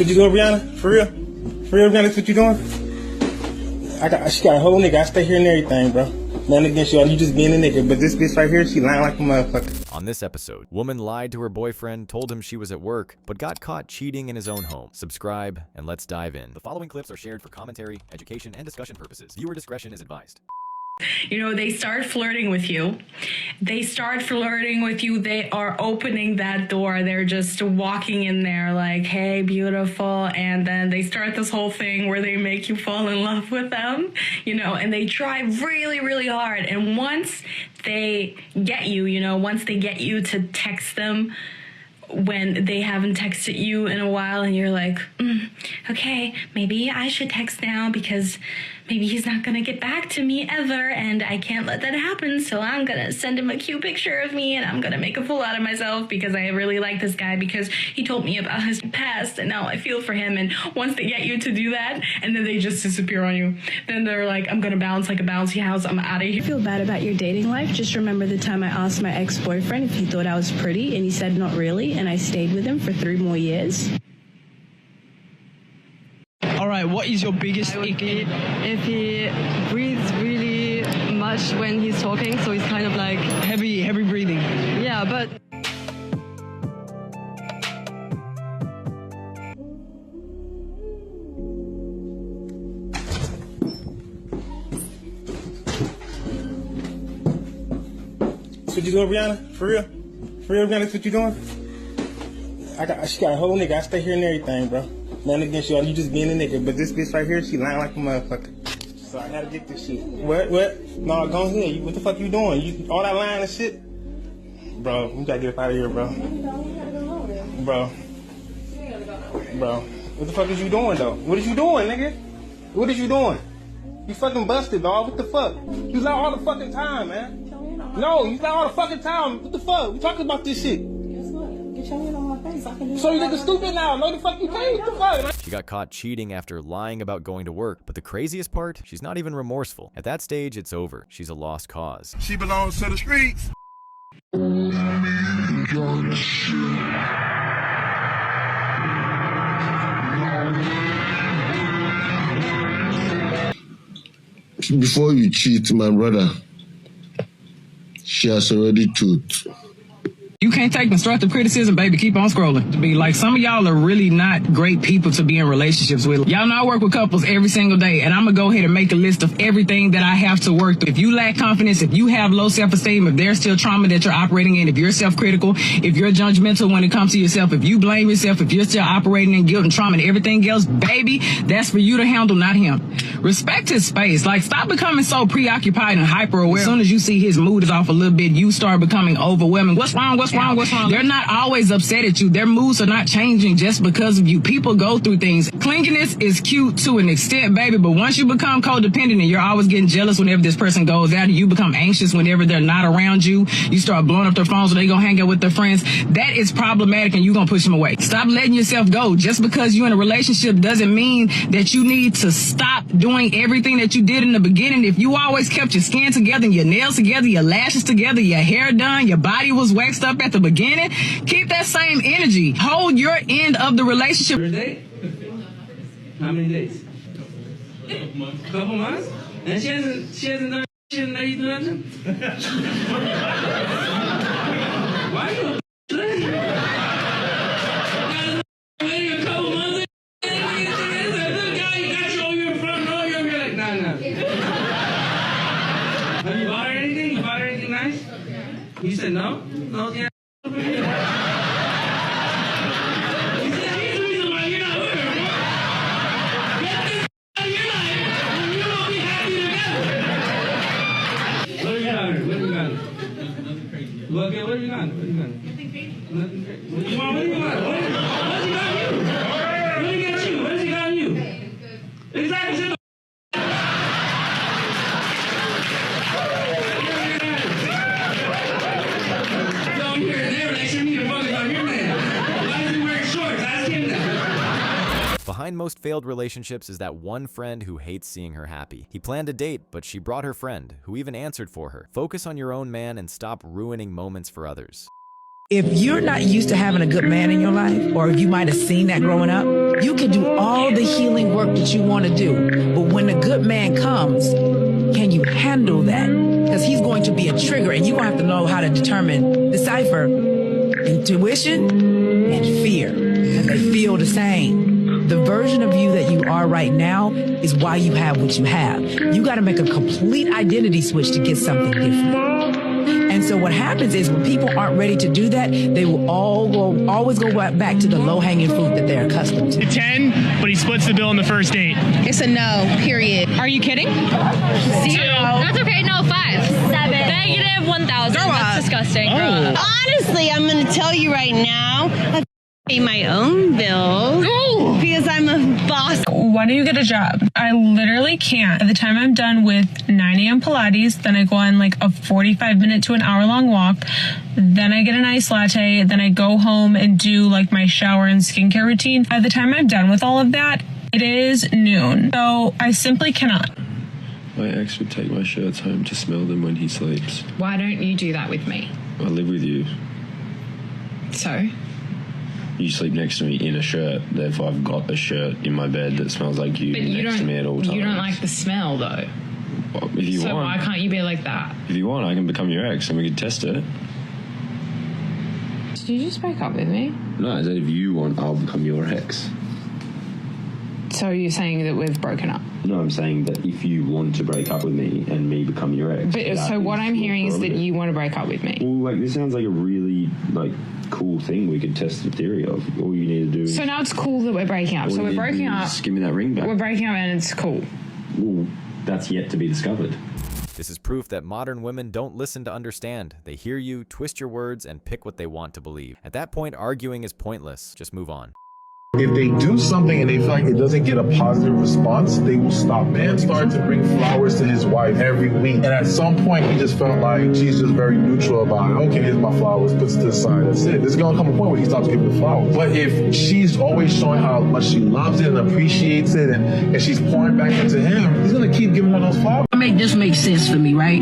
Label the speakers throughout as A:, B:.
A: what you doing, Brianna? For real? For real, Brianna, that's what you doing? She got a whole nigga. I stay here and everything, bro. Nothing against you, you just being a nigga. But this bitch right here, she lying like a motherfucker.
B: On this episode, woman lied to her boyfriend, told him she was at work, but got caught cheating in his own home. Subscribe, and let's dive in. The following clips are shared for commentary, education, and discussion purposes. Viewer discretion is advised.
C: You know, they start flirting with you. They are opening that door. They're just walking in there like, hey, beautiful. And then they start this whole thing where they make you fall in love with them, you know, and they try really, really hard. And once they get you, once they get you to text them when they haven't texted you in a while and you're like, okay, maybe I should text now because maybe he's not going to get back to me ever and I can't let that happen. So I'm going to send him a cute picture of me and I'm going to make a fool out of myself because I really like this guy because he told me about his past and now I feel for him. And once they get you to do that and then they just disappear on you, then they're like, I'm going to bounce like a bouncy house. I'm out of here.
D: If you feel bad about your dating life, just remember the time I asked my ex-boyfriend if he thought I was pretty and he said not really, and I stayed with him for 3 more years.
E: All right, what is your biggest icky?
F: If he breathes really much when he's talking, so he's kind of like
E: Heavy breathing.
F: yeah, but
A: That's what you doing, Brianna? For real? For real, Brianna, that's what you doing? She got a whole nigga. I stay here and everything, bro. Nothing against you, you just being a nigga. But this bitch right here, she lying like a motherfucker. So I gotta get this shit. What? No, go ahead. What the fuck you doing? All that lying and shit? Bro, you gotta get up out of here, bro. Bro. What the fuck is you doing, though? What is you doing, nigga? What is you doing? You fucking busted, dog. What the fuck? You lie all the fucking time, man. No, you lie all the fucking time. What the fuck? We talking about this shit. So you nigga stupid now. No, the fuck you can't. What the fuck, man?
B: She got caught cheating after lying about going to work, but the craziest part, she's not even remorseful. At that stage, it's over. She's a lost cause.
G: She belongs to the streets.
H: Before you cheat, my brother, she has already told.
I: You can't take constructive criticism, baby. Keep on scrolling. To be like, some of y'all are really not great people to be in relationships with. Y'all know I work with couples every single day, and I'm gonna go ahead and make a list of everything that I have to work through. If you lack confidence, if you have low self-esteem, if there's still trauma that you're operating in, if you're self-critical, if you're judgmental when it comes to yourself, if you blame yourself, if you're still operating in guilt and trauma and everything else, baby, that's for you to handle, not him. Respect his space. Like, stop becoming so preoccupied and hyper-aware. As soon as you see his mood is off a little bit, you start becoming overwhelming. What's wrong? They're not always upset at you. Their moods are not changing just because of you. People go through things. Clinginess is cute to an extent, baby, but once you become codependent and you're always getting jealous whenever this person goes out, and you become anxious whenever they're not around you, you start blowing up their phones or they gonna hang out with their friends, that is problematic and you're gonna push them away. Stop letting yourself go. Just because you're in a relationship doesn't mean that you need to stop doing everything that you did in the beginning. If you always kept your skin together, your nails together, your lashes together, your hair done, your body was waxed up at the beginning, keep that same energy. Hold your end of the relationship.
J: First date? How many days? Couple months? And she hasn't done shit and you do nothing? Why are you waiting a couple months? This guy, you got you over here in front row, you're gonna be like, nah. Have you bought her anything? You bought her anything nice? You said no? No, yeah. What have you got? Nothing crazy. Nothing crazy. What do you want? What he got you? What he got you? What has he got you? Exactly.
B: Behind most failed relationships is that one friend who hates seeing her happy. He planned a date, but she brought her friend, who even answered for her. Focus on your own man and stop ruining moments for others.
K: If you're not used to having a good man in your life, or if you might have seen that growing up,
I: You can do all the healing work that you want to do, but when a good man comes, can you handle that? Because he's going to be a trigger, and you're going to have to know how to decipher intuition and fear. And they feel the same. The version of you that you are right now is why you have what you have. You got to make a complete identity switch to get something different. And so what happens is when people aren't ready to do that, they will always go back to the low-hanging fruit that they're accustomed to.
G: 10, but he splits the bill in the first date.
K: It's a no, period.
L: Are you kidding?
K: 0.
L: That's okay, no, 5. 7. Negative 1,000. That's disgusting.
G: Oh.
K: Honestly, I'm going to tell you right now, I pay my own bills because I'm a boss.
C: When do you get a job? I literally can't. By the time I'm done with 9 a.m. Pilates, then I go on like a 45-minute to an hour-long walk. Then I get an iced latte. Then I go home and do like my shower and skincare routine. By the time I'm done with all of that, it is noon. So I simply cannot.
M: My ex would take my shirts home to smell them when he sleeps.
L: Why don't you do that with me?
M: I live with you.
L: So?
M: You sleep next to me in a shirt, therefore I've got a shirt in my bed that smells like you, next to me at all times.
L: You don't like the smell, though.
M: Well, if you want.
L: So why can't you be like that?
M: If you want, I can become your ex and we can test it.
L: Did you just break up with me?
M: No, I said if you want, I'll become your ex.
L: So you're saying that we've broken up?
M: No, I'm saying that if you want to break up with me and me become your ex.
L: But so what I'm hearing is that you want to break up with me.
M: Well, like, this sounds like a really, like, cool thing we could test the theory of. All you need to do is...
L: So now it's cool that we're breaking up. So we're breaking up.
M: Just give me that ring back.
L: We're breaking up and it's cool.
M: Well, that's yet to be discovered.
B: This is proof that modern women don't listen to understand. They hear you, twist your words, and pick what they want to believe. At that point, arguing is pointless. Just move on.
N: If they do something and they feel like it doesn't get a positive response, they will stop. Man started to bring flowers to his wife every week. And at some point, he just felt like she's just very neutral about it. Okay, here's my flowers, puts it to the side, that's it. There's going to come a point where he stops giving the flowers. But if she's always showing how much she loves it and appreciates it and she's pouring back into him, he's going to keep giving her those flowers.
I: Make this make sense for me, right?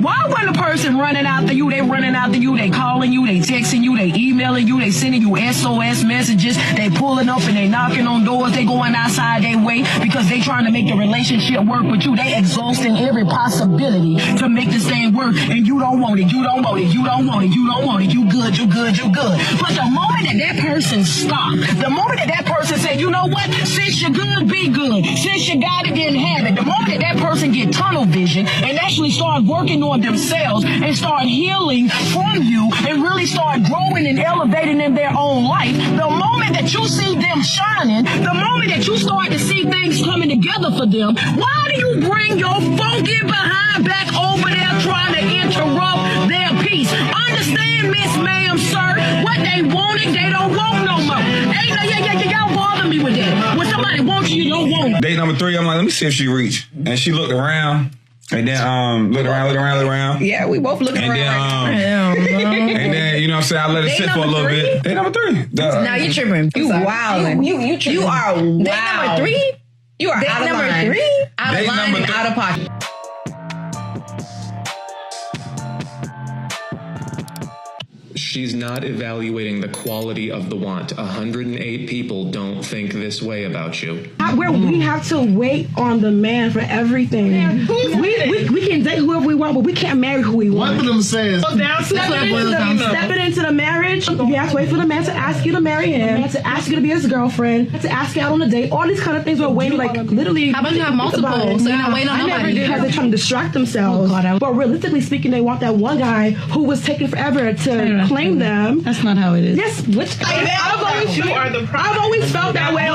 I: Why when a person running after you, they running after you, they calling you, they texting you, they emailing you, they sending you SOS messages, they pulling up and they knocking on doors, they going outside their way because they trying to make the relationship work with you. They exhausting every possibility to make this thing work, and you don't want it, you don't want it, you don't want it, you don't want it, you good, you good, you good. But the moment that person stop, the moment that person say, you know what, since you're good, be good. Since you got it, then have it. The moment that person get tunnel vision and actually start working on themselves and start healing from you and really start growing and elevating in their own life, the moment that you see them shining, the moment that you start to see things coming together for them, why do you bring your funky behind back over there trying to interrupt their peace? Understand, Miss Ma'am, sir, what they wanted, they don't want no more. Y'all bother me with that. When somebody wants you, you don't want it.
O: Date number 3, I'm like, let me see if she reached. And she looked around. And then looked around.
K: Yeah, we both looking around.
O: And then, you know what I'm saying, I let it sit for a little bit. Date number 3.
K: Now you tripping. You wilding. You tripping. You are wild. Date number 3? You are out of line. Date number 3? Out of line and out of pocket.
P: She's not evaluating the quality of the want. 108 people don't think this way about you.
Q: We have to wait on the man for everything. Man, we can date whoever we want, but we can't marry who we want.
H: One of them says,
Q: stepping into the marriage, you have to wait for the man to ask you to marry him, to ask you to be his girlfriend, to ask you out on a date. All these kind of things we're waiting, like literally.
K: How about you have multiple? So you're not waiting on nobody.
Q: I never did because they're trying to distract themselves. But realistically speaking, they want that one guy who was taking forever to claim them.
D: That's not how it is.
Q: Yes, I've always felt that way.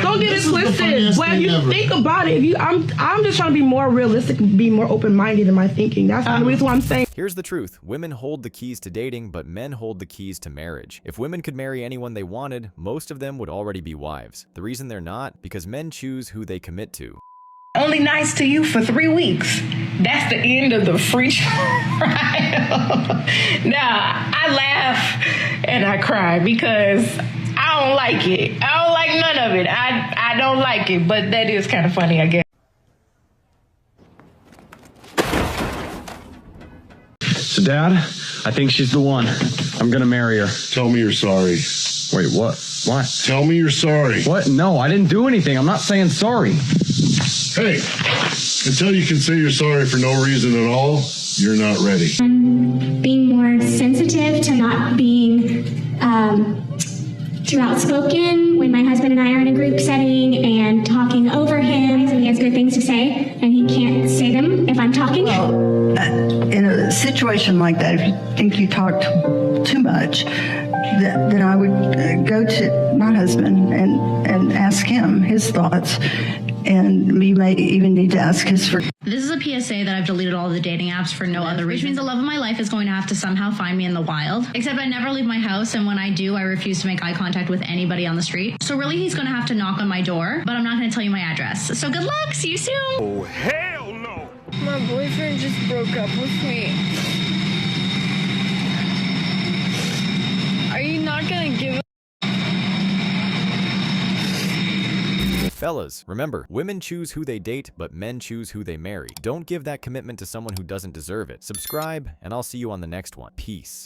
Q: Don't get it twisted. When you think about it, I'm just trying to be more realistic, be more open-minded in my thinking. That's the reason why I'm saying.
B: Here's the truth. Women hold the keys to dating, but men hold the keys to marriage. If women could marry anyone they wanted, most of them would already be wives. The reason they're not, because men choose who they commit to.
C: Only nice to you for 3 weeks. That's the end of the free trial. Now, I laugh and I cry because I don't like it. I don't like none of it. I don't like it, but that is kind of funny, I guess.
R: So, Dad, I think she's the one. I'm gonna marry her.
H: Tell me you're sorry.
R: Wait, what? Why?
H: Tell me you're sorry.
R: What? No, I didn't do anything. I'm not saying sorry.
H: Hey, until you can say you're sorry for no reason at all, you're not ready.
S: Being more sensitive to not being too outspoken when my husband and I are in a group setting and talking over him. He has good things to say and he can't say them if I'm talking.
T: Well, in a situation like that, if you think you talk too much, then I would go to my husband and ask him his thoughts. And we may even need to ask his forgiveness.
U: This is a PSA that I've deleted all the dating apps for no other reason. Which means the love of my life is going to have to somehow find me in the wild. Except I never leave my house, and when I do, I refuse to make eye contact with anybody on the street. So really, he's going to have to knock on my door, but I'm not going to tell you my address. So good luck. See you soon.
V: Oh, hell no.
F: My boyfriend just broke up with me. Are you not going to give a
B: Fellas, remember, women choose who they date, but men choose who they marry. Don't give that commitment to someone who doesn't deserve it. Subscribe, and I'll see you on the next one. Peace.